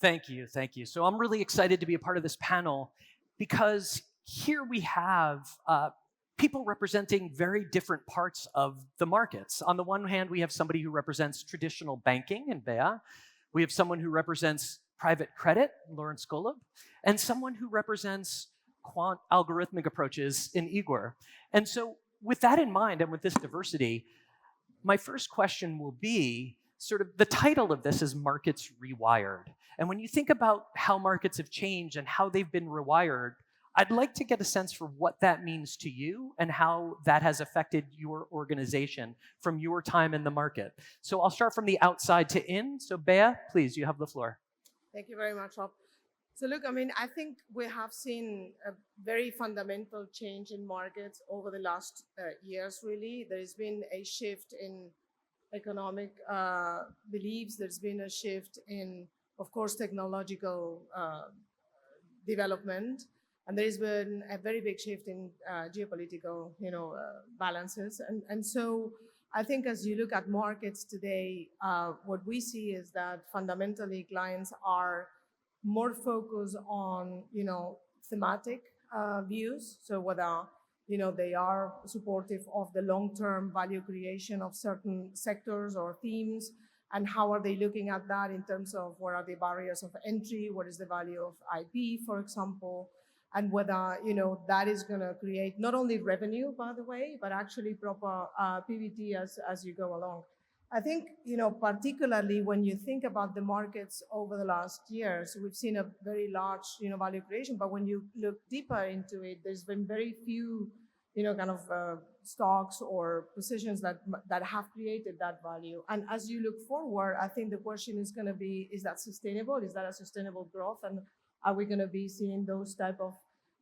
Thank you, thank you. So I'm really excited to be a part of this panel because here we have people representing very different parts of the markets. On the one hand, we have somebody who represents traditional banking in Bea. We have someone who represents private credit, Lawrence Golub, and someone who represents quant algorithmic approaches in Igor. And so with that in mind and with this diversity, my first question will be sort of the title of this is Markets Rewired. And when you think about how markets have changed and how they've been rewired, I'd like to get a sense for what that means to you and how that has affected your organization from your time in the market. So I'll start from the outside to in. So Bea, please, you have the floor. Thank you very much, Rob. So look, I think we have seen a very fundamental change in markets over the last years, really. There's been a shift in economic beliefs. There's been a shift in, of course, technological development. And there's been a very big shift in geopolitical, balances. And so I think as you look at markets today, what we see is that fundamentally clients are more focused on, thematic views. So whether, they are supportive of the long-term value creation of certain sectors or themes, and how are they looking at that in terms of what are the barriers of entry, what is the value of IP, for example, and whether that is going to create not only revenue, by the way, but actually proper PBT as you go along. I think particularly when you think about the markets over the last years, we've seen a very large value creation. But when you look deeper into it, there's been very few stocks or positions that have created that value. And as you look forward, I think the question is going to be: is that sustainable? Is that a sustainable growth? And are we going to be seeing those type of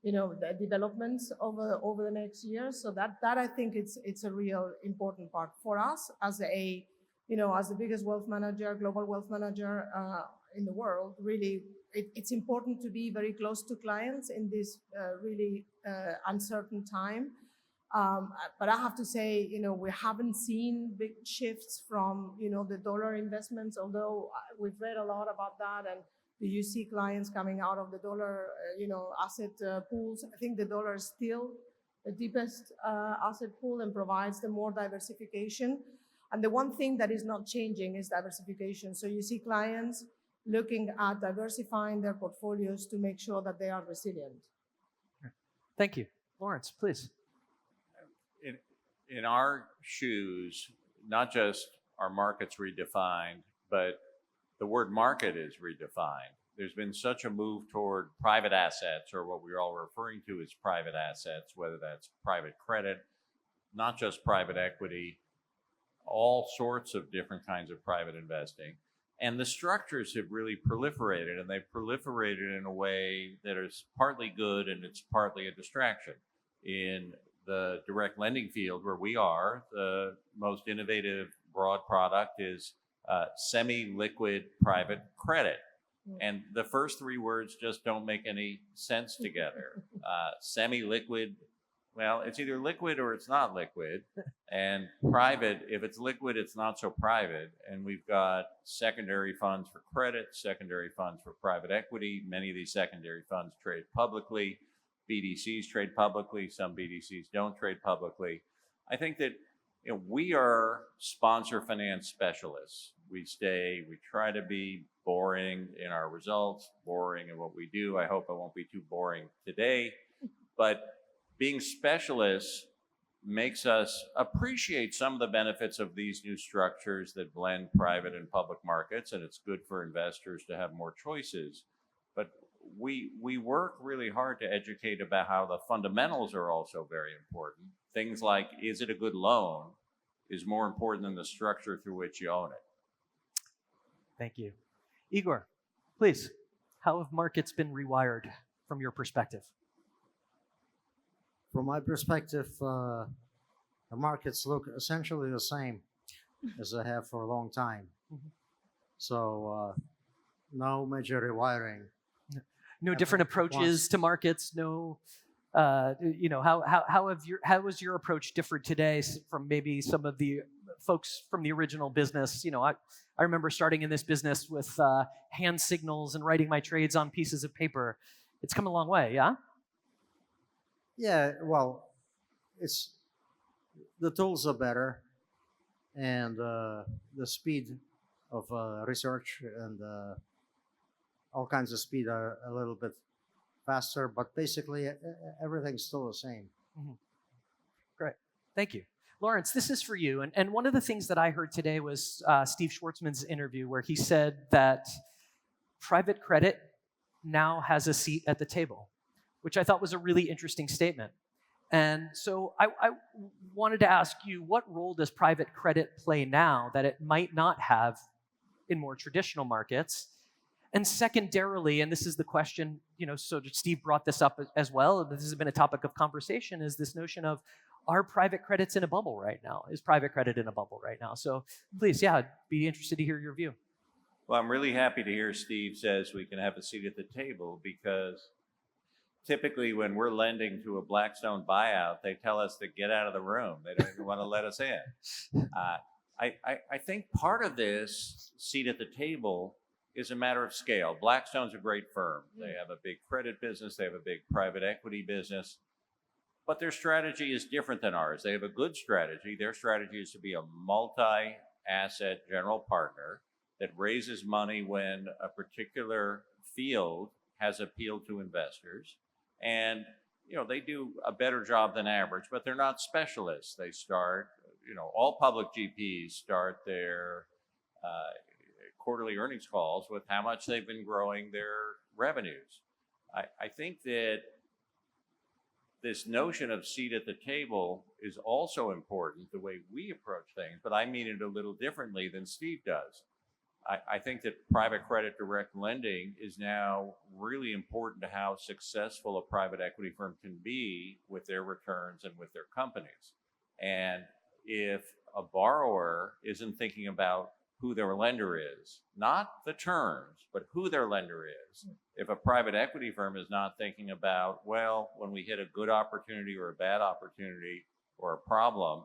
the developments over the next years? So that I think it's a real important part for us as as the biggest wealth manager, global wealth manager in the world. Really, it's important to be very close to clients in this really uncertain time. But I have to say, we haven't seen big shifts from the dollar investments, although we've read a lot about that. And do you see clients coming out of the dollar, asset pools? I think the dollar is still the deepest asset pool and provides the more diversification. And the one thing that is not changing is diversification. So you see clients looking at diversifying their portfolios to make sure that they are resilient. Thank you. Lawrence, please. In our shoes, not just are markets redefined, but the word market is redefined. There's been such a move toward private assets, or what we're all referring to as private assets, whether that's private credit, not just private equity, all sorts of different kinds of private investing. And the structures have really proliferated, and they've proliferated in a way that is partly good and it's partly a distraction. In the direct lending field where we are, the most innovative broad product is semi-liquid private credit. And the first three words just don't make any sense together. Semi-liquid, well, it's either liquid or it's not liquid. And private, if it's liquid, it's not so private. And we've got secondary funds for credit, secondary funds for private equity. Many of these secondary funds trade publicly. BDCs trade publicly. Some BDCs don't trade publicly. I think that we are sponsor finance specialists. We try to be boring in our results, boring in what we do. I hope I won't be too boring today. But being specialists makes us appreciate some of the benefits of these new structures that blend private and public markets, and it's good for investors to have more choices. But we work really hard to educate about how the fundamentals are also very important. Things like, is it a good loan, is more important than the structure through which you own it. Thank you. Igor, please, how have markets been rewired from your perspective? From my perspective, the markets look essentially the same as they have for a long time. Mm-hmm. So no major rewiring. No different approaches to markets. No, how was your approach different today from maybe some of the folks from the original business, I remember starting in this business with hand signals and writing my trades on pieces of paper. It's come a long way, yeah? Yeah, well, it's the tools are better, and the speed of research and all kinds of speed are a little bit faster, but basically everything's still the same. Great. Thank you. Lawrence, this is for you. And one of the things that I heard today was Steve Schwartzman's interview where he said that private credit now has a seat at the table, which I thought was a really interesting statement. And so I wanted to ask you, what role does private credit play now that it might not have in more traditional markets? And secondarily, and this is the question, so Steve brought this up as well, this has been a topic of conversation, is this notion of, are private credits in a bubble right now? Is private credit in a bubble right now? So please, yeah, I'd be interested to hear your view. Well, I'm really happy to hear Steve says we can have a seat at the table, because typically when we're lending to a Blackstone buyout, they tell us to get out of the room. They don't even want to let us in. I think part of this seat at the table is a matter of scale. Blackstone's a great firm. They have a big credit business. They have a big private equity business. But their strategy is different than ours. They have a good strategy. Their strategy is to be a multi-asset general partner that raises money when a particular field has appeal to investors. And, they do a better job than average, but they're not specialists. They start, all public GPs start their quarterly earnings calls with how much they've been growing their revenues. I think that this notion of seat at the table is also important, the way we approach things, but I mean it a little differently than Steve does. I think that private credit direct lending is now really important to how successful a private equity firm can be with their returns and with their companies. And if a borrower isn't thinking about who their lender is, not the terms, but who their lender is. If a private equity firm is not thinking about, well, when we hit a good opportunity or a bad opportunity or a problem,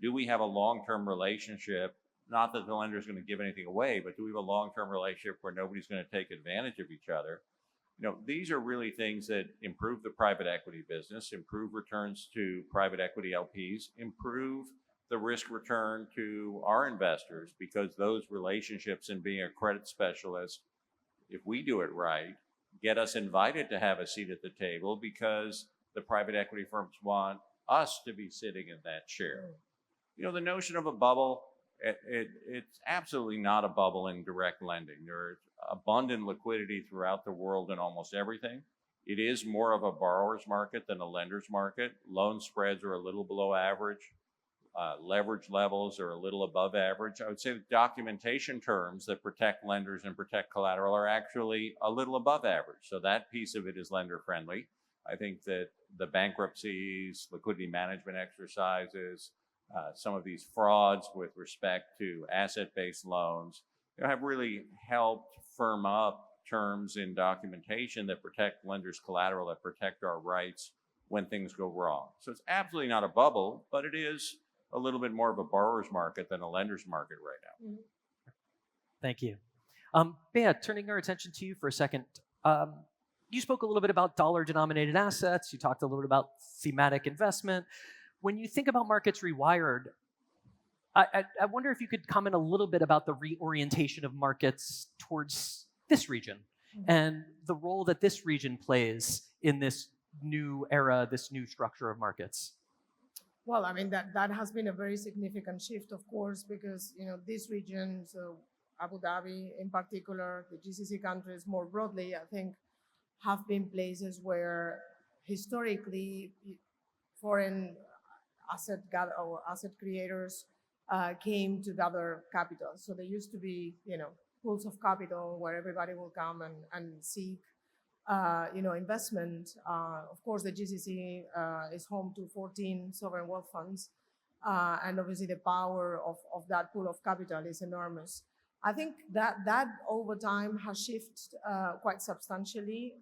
do we have a long-term relationship? Not that the lender is going to give anything away, but do we have a long-term relationship where nobody's going to take advantage of each other? These are really things that improve the private equity business, improve returns to private equity LPs, improve the risk return to our investors, because those relationships and being a credit specialist, if we do it right, get us invited to have a seat at the table because the private equity firms want us to be sitting in that chair. The notion of a bubble, it's absolutely not a bubble in direct lending. There's abundant liquidity throughout the world in almost everything. It is more of a borrower's market than a lender's market. Loan spreads are a little below average. Leverage levels are a little above average. I would say the documentation terms that protect lenders and protect collateral are actually a little above average. So that piece of it is lender friendly. I think that the bankruptcies, liquidity management exercises, some of these frauds with respect to asset-based loans, have really helped firm up terms in documentation that protect lenders' collateral, that protect our rights when things go wrong. So it's absolutely not a bubble, but it is a little bit more of a borrower's market than a lender's market right now. Thank you. Bea, turning our attention to you for a second. You spoke a little bit about dollar-denominated assets. You talked a little bit about thematic investment. When you think about Markets Rewired, I wonder if you could comment a little bit about the reorientation of markets towards this region and the role that this region plays in this new era, this new structure of markets. Well, I mean, that has been a very significant shift, of course, because, this region, so Abu Dhabi in particular, the GCC countries more broadly, I think, have been places where historically foreign asset creators came to gather capital. So there used to be, pools of capital where everybody will come and seek investment. Of course, the GCC is home to 14 sovereign wealth funds, and obviously the power of that pool of capital is enormous. I think that over time has shifted quite substantially.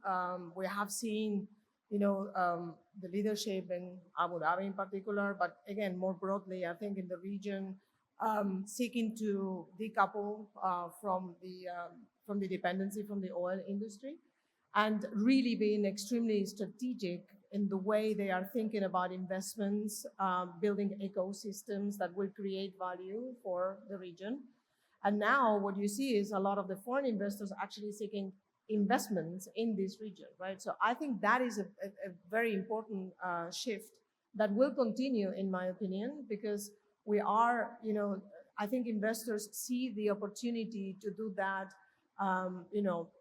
We have seen, the leadership in Abu Dhabi in particular, but again, more broadly, I think in the region, seeking to decouple from the dependency from the oil industry, and really being extremely strategic in the way they are thinking about investments, building ecosystems that will create value for the region. And now what you see is a lot of the foreign investors actually seeking investments in this region, right? So I think that is a very important shift that will continue, in my opinion, because we are, I think investors see the opportunity to do that,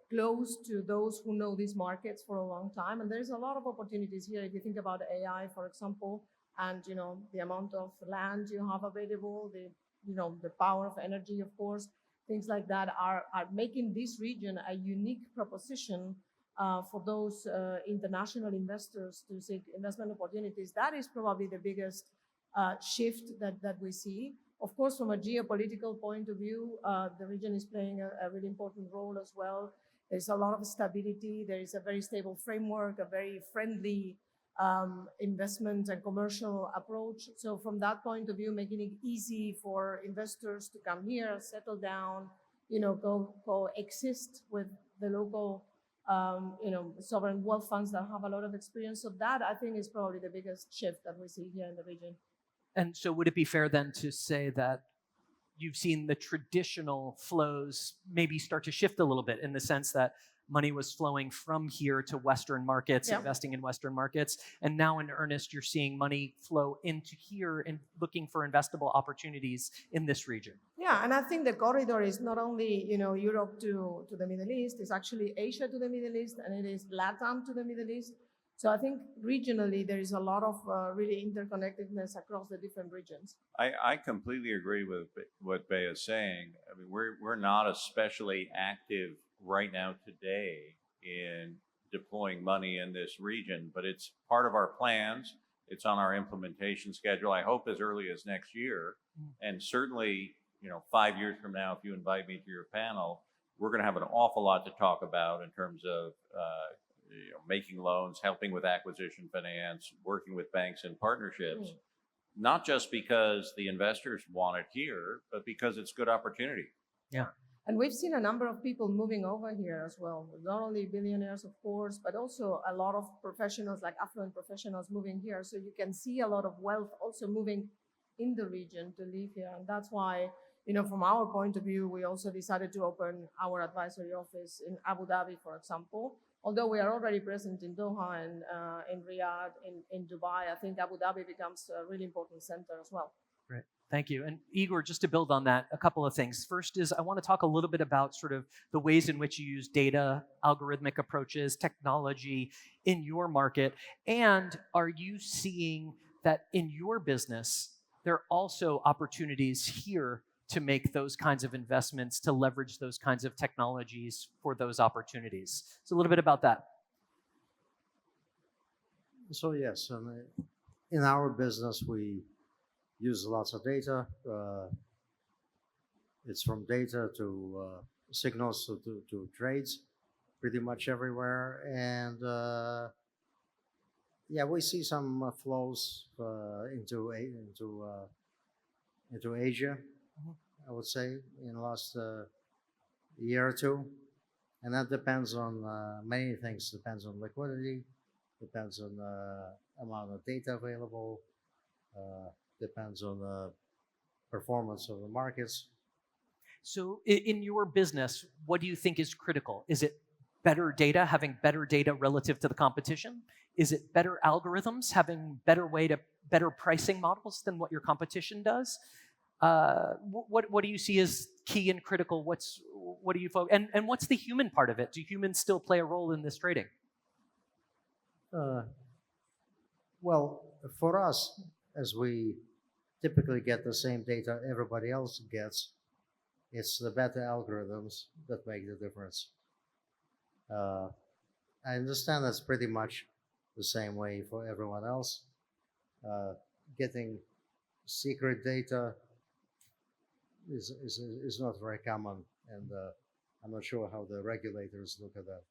close to those who know these markets for a long time. And there's a lot of opportunities here. If you think about AI, for example, and, the amount of land you have available, the power of energy, of course, things like that are making this region a unique proposition for those international investors to seek investment opportunities. That is probably the biggest shift that we see. Of course, from a geopolitical point of view, the region is playing a really important role as well. There's a lot of stability. There is a very stable framework, a very friendly investment and commercial approach. So from that point of view, making it easy for investors to come here, settle down, coexist with the local, sovereign wealth funds that have a lot of experience. So that, I think, is probably the biggest shift that we see here in the region. And so would it be fair then to say that you've seen the traditional flows maybe start to shift a little bit, in the sense that money was flowing from here to Western markets, Yep. investing in Western markets, and now in earnest you're seeing money flow into here and looking for investable opportunities in this region? Yeah, and I think the corridor is not only, Europe to the Middle East, it's actually Asia to the Middle East, and it is LATAM to the Middle East. So I think regionally there is a lot of really interconnectedness across the different regions. I completely agree with what Bea is saying. I mean, we're not especially active right now today in deploying money in this region, but it's part of our plans. It's on our implementation schedule, I hope as early as next year. And certainly, 5 years from now, if you invite me to your panel, we're going to have an awful lot to talk about in terms of making loans, helping with acquisition finance, working with banks and partnerships, not just because the investors want it here, but because it's good opportunity. Yeah. And we've seen a number of people moving over here as well, not only billionaires, of course, but also a lot of professionals, like affluent professionals, moving here. So you can see a lot of wealth also moving in the region to live here. And that's why, from our point of view, we also decided to open our advisory office in Abu Dhabi, for example. Although we are already present in Doha and in Riyadh, in Dubai, I think Abu Dhabi becomes a really important center as well. Right. Thank you. And Igor, just to build on that, a couple of things. First is I want to talk a little bit about sort of the ways in which you use data, algorithmic approaches, technology in your market. And are you seeing that in your business, there are also opportunities here to make those kinds of investments, to leverage those kinds of technologies for those opportunities? So a little bit about that. So yes, in our business, we use lots of data. It's from data to signals to trades, pretty much everywhere. And we see some flows into Asia, I would say, in the last year or two. And that depends on many things. Depends on liquidity, depends on the amount of data available, depends on the performance of the markets. So in your business, what do you think is critical? Is it better data, having better data relative to the competition? Is it better algorithms, having better pricing models than what your competition does? What do you see as key and critical? What do you focus? And what's the human part of it? Do humans still play a role in this trading? Well, for us, as we typically get the same data everybody else gets, it's the better algorithms that make the difference. I understand that's pretty much the same way for everyone else. Getting secret data is not very common, and I'm not sure how the regulators look at that.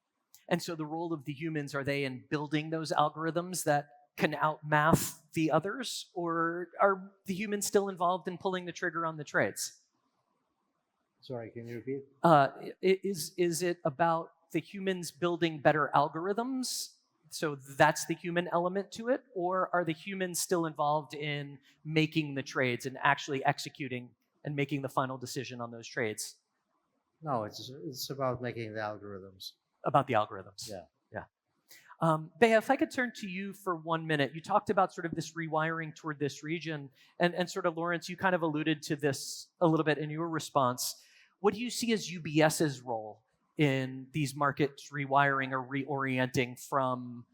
And so the role of the humans, are they in building those algorithms that can outmath the others, or are the humans still involved in pulling the trigger on the trades? Sorry, can you repeat? Is it about the humans building better algorithms? So that's the human element to it, or are the humans still involved in making the trades and actually executing and making the final decision on those trades? No, it's about making the algorithms. About the algorithms. Yeah. Bea, if I could turn to you for 1 minute. You talked about sort of this rewiring toward this region, and sort of, Lawrence, you kind of alluded to this a little bit in your response. What do you see as UBS's role in these markets rewiring or reorienting from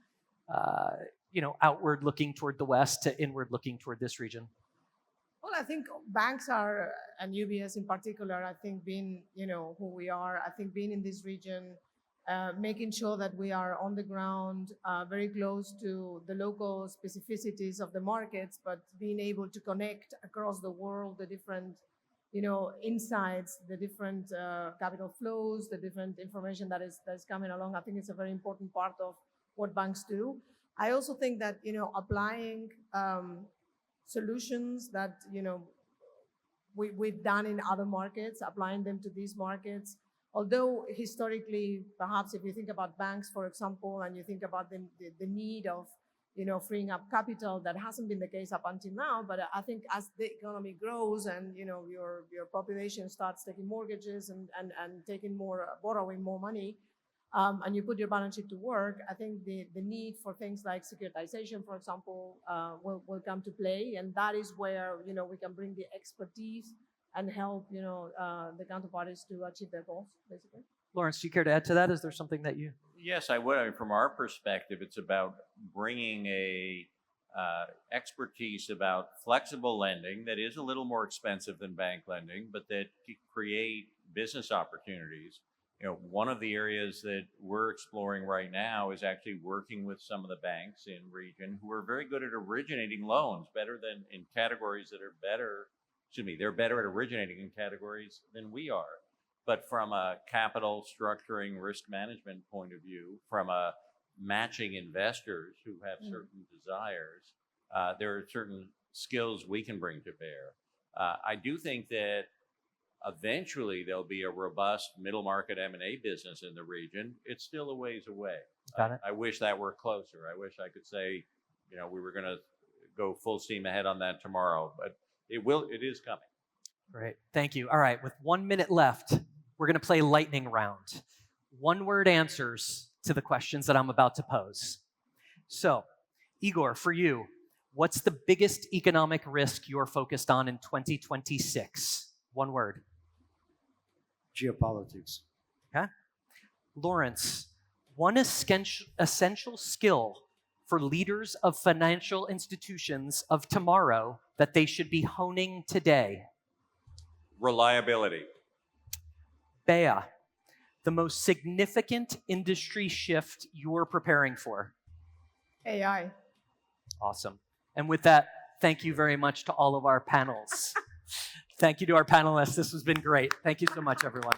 outward looking toward the West to inward looking toward this region? Well, I think banks are, and UBS in particular, I think being, who we are, I think being in this region, making sure that we are on the ground, very close to the local specificities of the markets, but being able to connect across the world the different, insights, the different capital flows, the different information that is coming along. I think it's a very important part of what banks do. I also think that, applying solutions that, we've done in other markets, applying them to these markets. Although historically, perhaps if you think about banks, for example, and you think about the need of, freeing up capital, that hasn't been the case up until now. But I think as the economy grows and, your population starts taking mortgages and borrowing more money, and you put your balance sheet to work, I think the need for things like securitization, for example, will come to play. And that is where, we can bring the expertise and help, the counterparties to achieve their goals, basically. Lawrence, do you care to add to that? Is there something that you... Yes, I would. I mean, from our perspective, it's about bringing a expertise about flexible lending that is a little more expensive than bank lending, but that can create business opportunities. One of the areas that we're exploring right now is actually working with some of the banks in region who are very good at originating loans, better than in categories that are better. They're better at originating in categories than we are. But from a capital structuring, risk management point of view, from a matching investors who have certain desires, there are certain skills we can bring to bear. I do think that eventually there'll be a robust middle market M&A business in the region. It's still a ways away. Got it. I wish that were closer. I wish I could say, we were going to go full steam ahead on that tomorrow, but it is coming. Great. Thank you. All right. With 1 minute left, we're going to play lightning round. One-word answers to the questions that I'm about to pose. So, Igor, for you, what's the biggest economic risk you're focused on in 2026? One word. Geopolitics. Okay. Lawrence, one essential skill for leaders of financial institutions of tomorrow that they should be honing today. Reliability. Bea, the most significant industry shift you're preparing for. AI. Awesome. And with that, thank you very much to all of our panels. Thank you to our panelists. This has been great. Thank you so much, everyone.